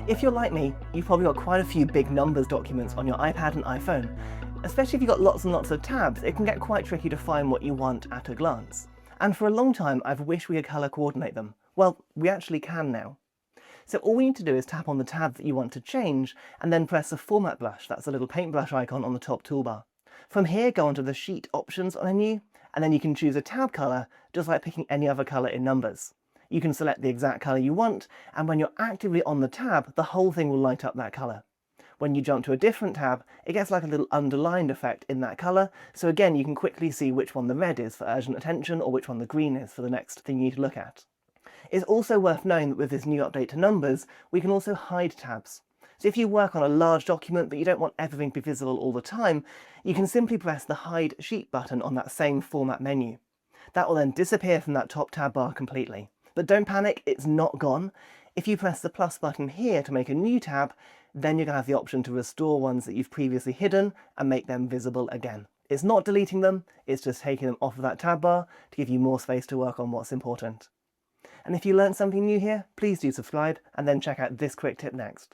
If you're like me, you've probably got quite a few big numbers documents on your iPad and iPhone. Especially if you've got lots and lots of tabs, it can get quite tricky to find what you want at a glance. And for a long time, I've wished we could colour coordinate them. Well, we actually can now. So all we need to do is tap on the tab that you want to change, and then press the Format brush, that's the little paintbrush icon on the top toolbar. From here, go onto the Sheet Options menu, and then you can choose a tab colour, just like picking any other colour in Numbers. You can select the exact colour you want, and when you're actively on the tab, the whole thing will light up that colour. When you jump to a different tab, it gets like a little underlined effect in that colour, so again you can quickly see which one the red is for urgent attention or which one the green is for the next thing you need to look at. It's also worth knowing that with this new update to Numbers, we can also hide tabs. So if you work on a large document but you don't want everything to be visible all the time, you can simply press the Hide Sheet button on that same Format menu. That will then disappear from that top tab bar completely. But don't panic, it's not gone. If you press the plus button here to make a new tab, then you're going to have the option to restore ones that you've previously hidden and make them visible again. It's not deleting them, it's just taking them off of that tab bar to give you more space to work on what's important. And if you learned something new here, please do subscribe and then check out this quick tip next.